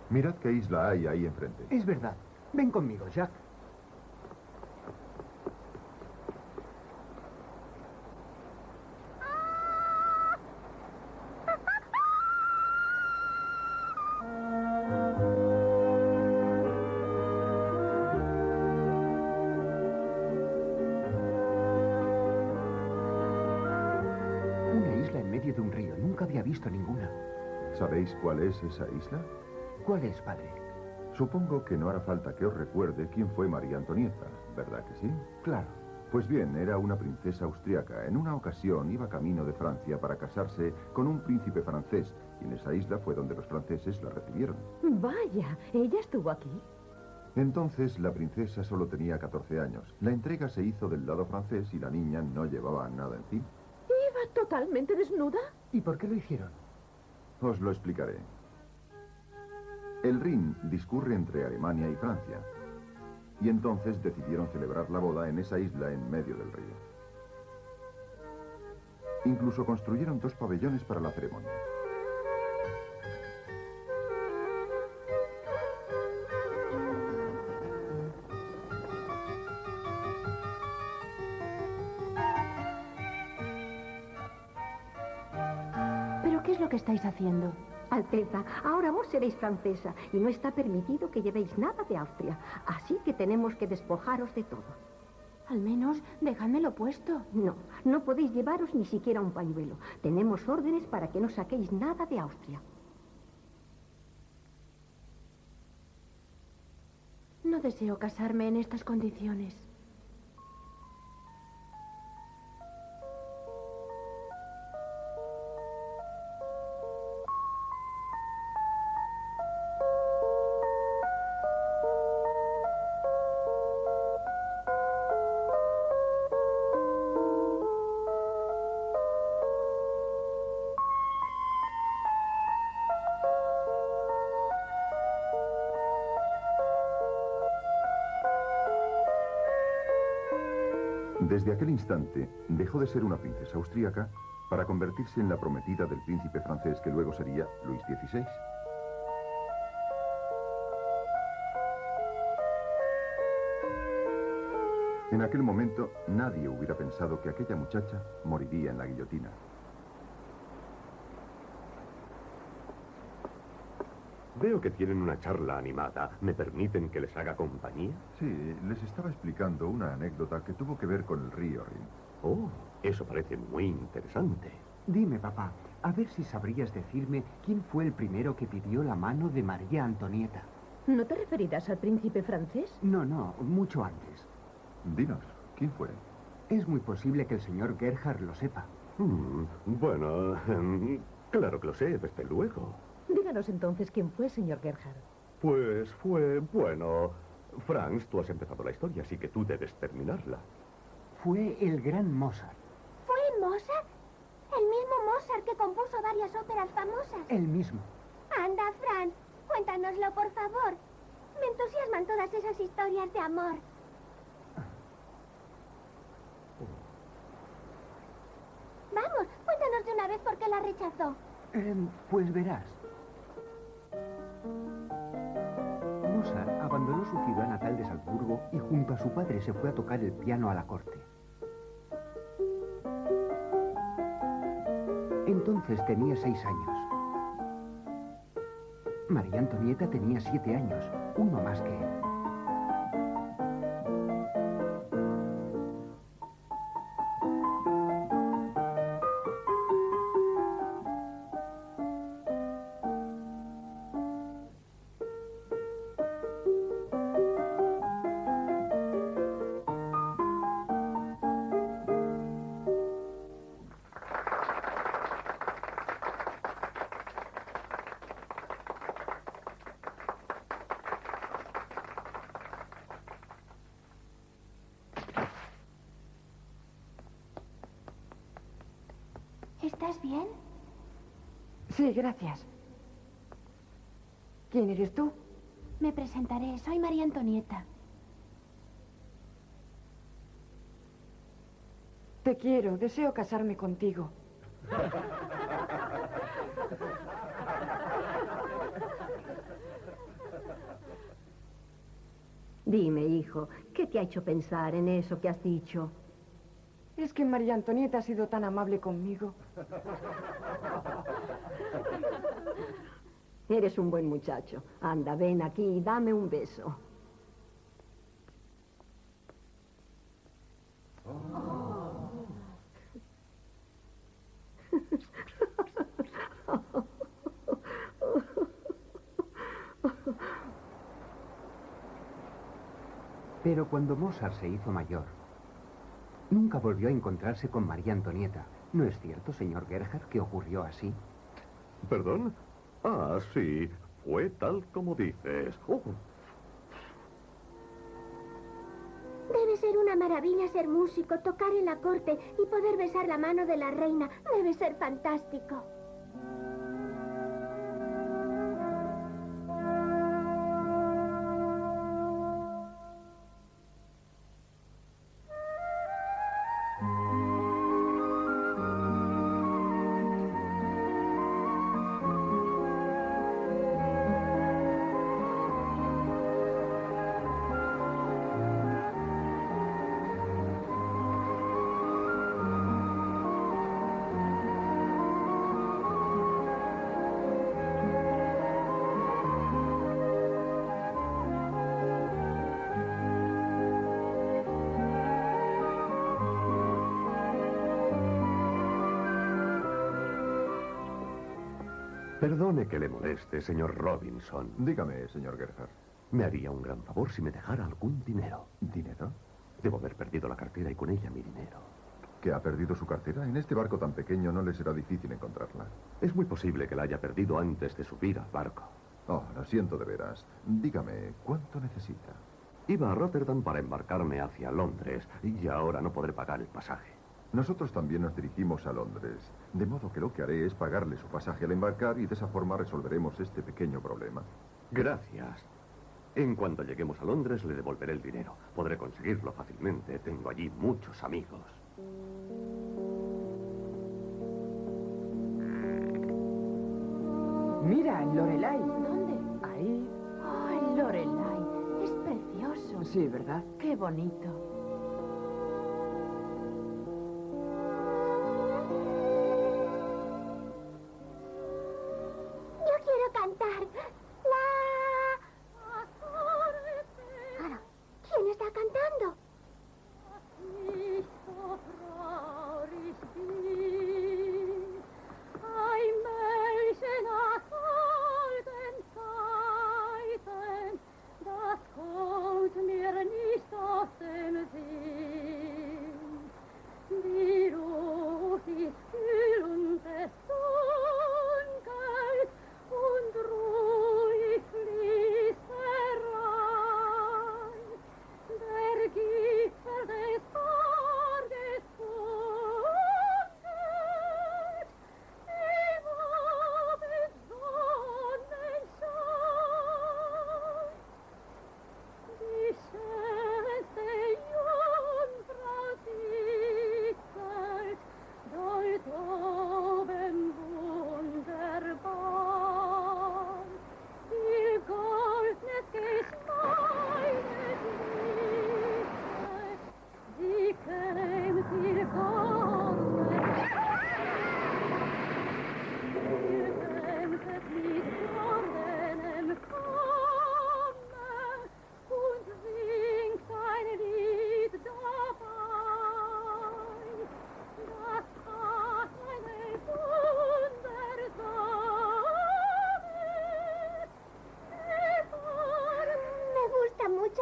Mirad qué isla hay ahí enfrente. Es verdad. Ven conmigo, Jack. Una isla en medio de un río. Nunca había visto ninguna. ¿Sabéis cuál es esa isla? ¿Cuál es, padre? Supongo que no hará falta que os recuerde quién fue María Antonieta, ¿verdad que sí? Claro. Pues bien, era una princesa austriaca. En una ocasión iba camino de Francia para casarse con un príncipe francés. Y en esa isla fue donde los franceses la recibieron. Vaya, ¿ella estuvo aquí? Entonces la princesa solo tenía 14 años. La entrega se hizo del lado francés y la niña no llevaba nada encima. ¿Iba totalmente desnuda? ¿Y por qué lo hicieron? Os lo explicaré. El Rin discurre entre Alemania y Francia. Y entonces decidieron celebrar la boda en esa isla en medio del río. Incluso construyeron 2 pabellones para la ceremonia. ¿Pero qué es lo que estáis haciendo? Alteza, ahora vos seréis francesa y no está permitido que llevéis nada de Austria. Así que tenemos que despojaros de todo. Al menos dejádmelo puesto. No, no podéis llevaros ni siquiera un pañuelo. Tenemos órdenes para que no saquéis nada de Austria. No deseo casarme en estas condiciones. Desde aquel instante, dejó de ser una princesa austríaca para convertirse en la prometida del príncipe francés que luego sería Luis XVI. En aquel momento, nadie hubiera pensado que aquella muchacha moriría en la guillotina. Veo que tienen una charla animada. ¿Me permiten que les haga compañía? Sí, les estaba explicando una anécdota que tuvo que ver con el río Rin. Oh, eso parece muy interesante. Dime, papá, a ver si sabrías decirme quién fue el primero que pidió la mano de María Antonieta. ¿No te referirás al príncipe francés? No, mucho antes. Dinos, ¿quién fue? Es muy posible que el señor Gerhard lo sepa. Bueno, claro que lo sé, desde luego. Díganos entonces quién fue, señor Gerhard. Pues fue, bueno... Franz, tú has empezado la historia, así que tú debes terminarla. Fue el gran Mozart. ¿Fue Mozart? El mismo Mozart que compuso varias óperas famosas. El mismo. Anda, Franz, cuéntanoslo, por favor. Me entusiasman todas esas historias de amor. Vamos, cuéntanos de una vez por qué la rechazó. Pues verás. Mozart abandonó su ciudad natal de Salzburgo y junto a su padre se fue a tocar el piano a la corte. Entonces tenía 6 años. María Antonieta tenía 7 años, uno más que él. ¿Estás bien? Sí, gracias. ¿Quién eres tú? Me presentaré. Soy María Antonieta. Te quiero. Deseo casarme contigo. Dime, hijo, ¿qué te ha hecho pensar en eso que has dicho? Es que María Antonieta ha sido tan amable conmigo. Eres un buen muchacho. Anda, ven aquí y dame un beso. Pero cuando Mozart se hizo mayor, Nunca volvió a encontrarse con María Antonieta. ¿No es cierto, señor Gerhard, que ocurrió así? ¿Perdón? Ah, sí. Fue tal como dices. Oh. Debe ser una maravilla ser músico, tocar en la corte y poder besar la mano de la reina. Debe ser fantástico. Perdone que le moleste, señor Robinson. Dígame, señor Gerhard. Me haría un gran favor si me dejara algún dinero. ¿Dinero? Debo haber perdido la cartera y con ella mi dinero. ¿Que ha perdido su cartera? En este barco tan pequeño no le será difícil encontrarla. Es muy posible que la haya perdido antes de subir al barco. Oh, lo siento de veras. Dígame, ¿cuánto necesita? Iba a Rotterdam para embarcarme hacia Londres y ahora no podré pagar el pasaje. Nosotros también nos dirigimos a Londres, de modo que lo que haré es pagarle su pasaje al embarcar y de esa forma resolveremos este pequeño problema. Gracias. En cuanto lleguemos a Londres le devolveré el dinero. Podré conseguirlo fácilmente. Tengo allí muchos amigos. Mira, el Lorelai. ¿Dónde? Ahí. ¡Oh, el Lorelai! Es precioso. Sí, ¿verdad? Qué bonito. Yo quiero cantar. Claro. ¿Quién está cantando?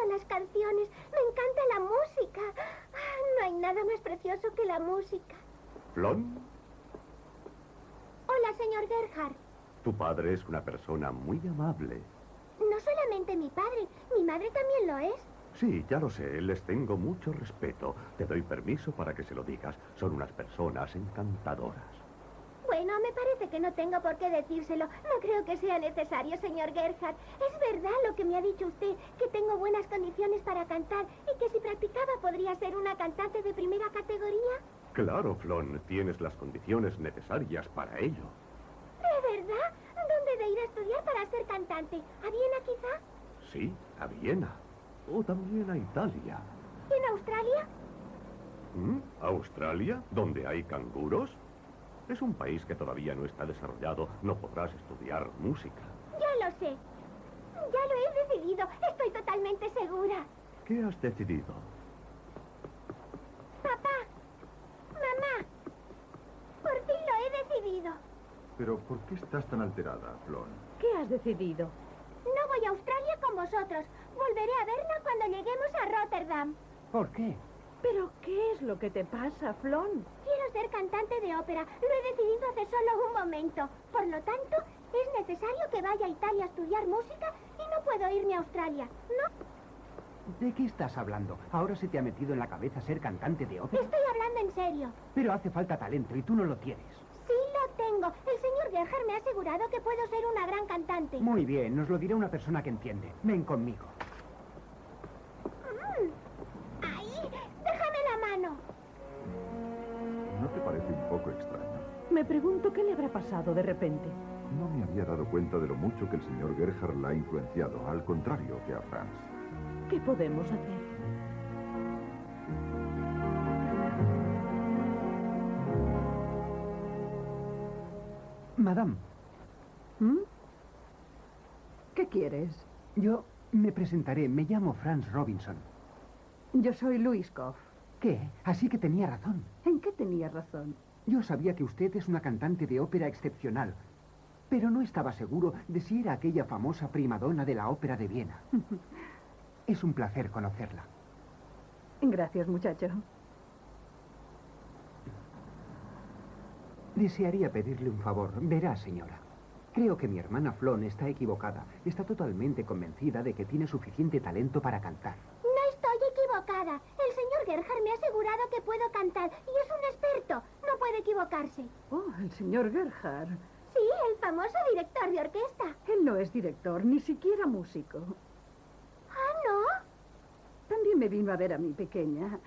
Las canciones. Me encanta la música. No hay nada más precioso que la música. ¿Flon? Hola, señor Gerhard. Tu padre es una persona muy amable. No solamente mi padre, mi madre también lo es. Sí, ya lo sé, les tengo mucho respeto. Te doy permiso para que se lo digas. Son unas personas encantadoras. Bueno, me parece que no tengo por qué decírselo. No creo que sea necesario, señor Gerhard. Es verdad lo que me ha dicho usted, que tengo buenas condiciones para cantar y que si practicaba podría ser una cantante de primera categoría. Claro, Flon, tienes las condiciones necesarias para ello. ¿De verdad? ¿Dónde de ir a estudiar para ser cantante? ¿A Viena, quizá? Sí, a Viena. O también a Italia. ¿Y en Australia? ¿Australia? ¿Donde hay canguros? Es un país que todavía no está desarrollado. No podrás estudiar música. Ya lo sé. Ya lo he decidido. Estoy totalmente segura. ¿Qué has decidido? Papá. Mamá. Por fin lo he decidido. Pero, ¿por qué estás tan alterada, Flon? ¿Qué has decidido? No voy a Australia con vosotros. Volveré a verla cuando lleguemos a Rotterdam. ¿Por qué? ¿Pero qué es lo que te pasa, Flon? Quiero ser cantante de ópera. Lo he decidido hace solo un momento. Por lo tanto, es necesario que vaya a Italia a estudiar música y no puedo irme a Australia, ¿no? ¿De qué estás hablando? ¿Ahora se te ha metido en la cabeza ser cantante de ópera? Estoy hablando en serio. Pero hace falta talento y tú no lo tienes. Sí lo tengo. El señor Gerhard me ha asegurado que puedo ser una gran cantante. Muy bien, nos lo dirá una persona que entiende. Ven conmigo. ¡Ay! ¡Déjame la mano! ¿No te parece un poco extraño? Me pregunto qué le habrá pasado de repente. No me había dado cuenta de lo mucho que el señor Gerhard la ha influenciado, al contrario que a Franz. ¿Qué podemos hacer? Madame. ¿Mm? ¿Qué quieres? Yo me presentaré. Me llamo Franz Robinson. Yo soy Louise Koff. ¿Qué? Así que tenía razón. ¿En qué tenía razón? Yo sabía que usted es una cantante de ópera excepcional, pero no estaba seguro de si era aquella famosa primadona de la ópera de Viena. Es un placer conocerla. Gracias, muchacho. Desearía pedirle un favor. Verá, señora. Creo que mi hermana Flon está equivocada. Está totalmente convencida de que tiene suficiente talento para cantar. No estoy equivocada. El señor Gerhard me ha asegurado que puedo cantar y es un experto. No puede equivocarse. Oh, el señor Gerhard. Sí, el famoso director de orquesta. Él no es director, ni siquiera músico. ¿Ah, no? También me vino a ver a mi pequeña.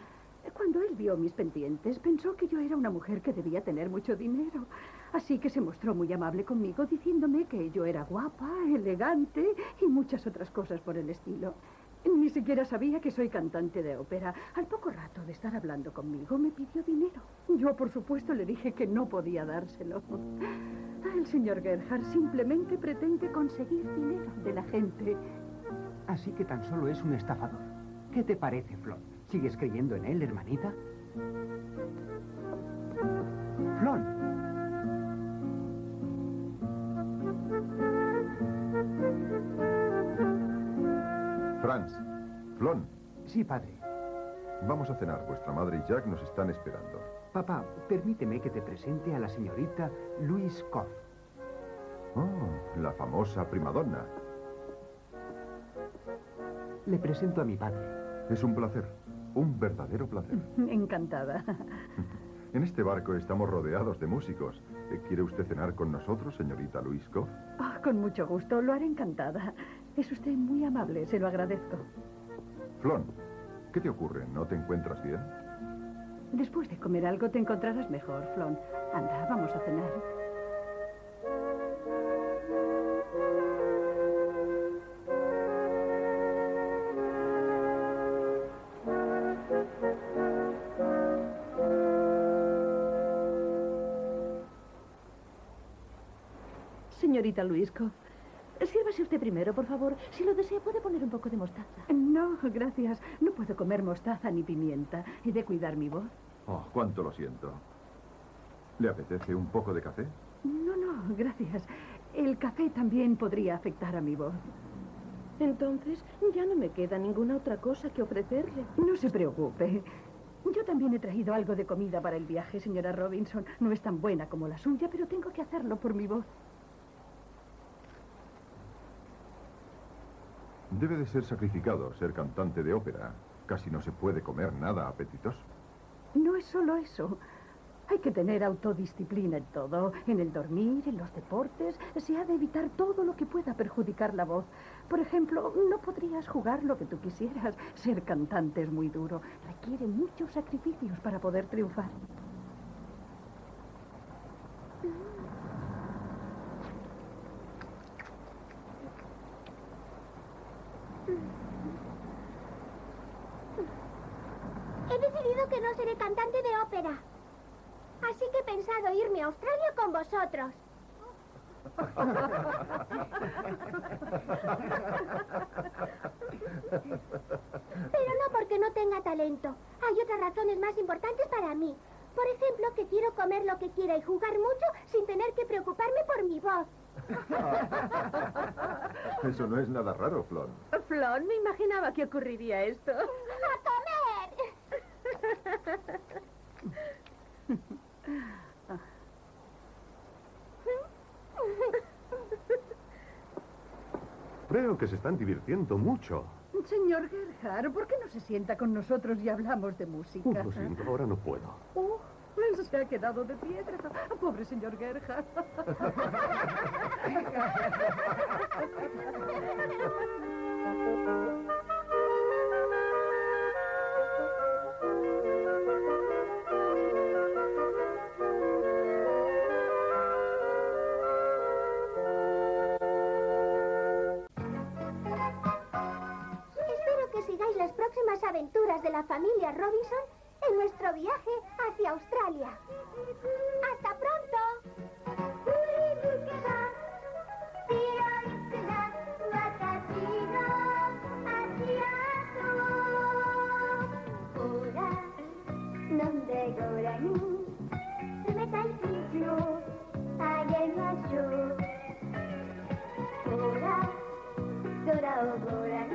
Cuando él vio mis pendientes, pensó que yo era una mujer que debía tener mucho dinero. Así que se mostró muy amable conmigo, diciéndome que yo era guapa, elegante y muchas otras cosas por el estilo. Ni siquiera sabía que soy cantante de ópera. Al poco rato de estar hablando conmigo, me pidió dinero. Yo, por supuesto, le dije que no podía dárselo. El señor Gerhard simplemente pretende conseguir dinero de la gente. Así que tan solo es un estafador. ¿Qué te parece, Flon? ¿Sigues creyendo en él, hermanita? Flon. Franz. Flon. Sí, padre. Vamos a cenar. Vuestra madre y Jack nos están esperando. Papá, permíteme que te presente a la señorita Louise Koff. Oh, la famosa primadonna. Le presento a mi padre. Es un placer. Un verdadero placer. Encantada. En este barco estamos rodeados de músicos. ¿Quiere usted cenar con nosotros, señorita Louise Koff? Oh, con mucho gusto, lo haré encantada. Es usted muy amable, se lo agradezco. Flon, ¿qué te ocurre? ¿No te encuentras bien? Después de comer algo te encontrarás mejor, Flon. Anda, vamos a cenar. Señorita Louise Koff, sírvase usted primero, por favor. Si lo desea, puede poner un poco de mostaza. No, gracias. No puedo comer mostaza ni pimienta. He de cuidar mi voz. Oh, cuánto lo siento. ¿Le apetece un poco de café? No, gracias. El café también podría afectar a mi voz. Entonces, ya no me queda ninguna otra cosa que ofrecerle. No se preocupe. Yo también he traído algo de comida para el viaje, señora Robinson. No es tan buena como la suya, pero tengo que hacerlo por mi voz. Debe de ser sacrificado ser cantante de ópera. Casi no se puede comer nada apetitoso. No es solo eso. Hay que tener autodisciplina en todo. En el dormir, en los deportes. Se ha de evitar todo lo que pueda perjudicar la voz. Por ejemplo, no podrías jugar lo que tú quisieras. Ser cantante es muy duro. Requiere muchos sacrificios para poder triunfar. He decidido que no seré cantante de ópera. Así que he pensado irme a Australia con vosotros. Pero no porque no tenga talento. Hay otras razones más importantes para mí. Por ejemplo, que quiero comer lo que quiera y jugar mucho sin tener que preocuparme por mi voz. Eso no es nada raro, Flon. Flon, me imaginaba que ocurriría esto. ¡A comer! Creo que se están divirtiendo mucho. Señor Gerhard, ¿por qué no se sienta con nosotros y hablamos de música? Lo siento, ahora no puedo. Él se ha quedado de piedra. Pobre señor Gerhard. Espero que sigáis las próximas aventuras de la familia Robinson en nuestro viaje hacia Australia. ¡Hasta pronto! Dora,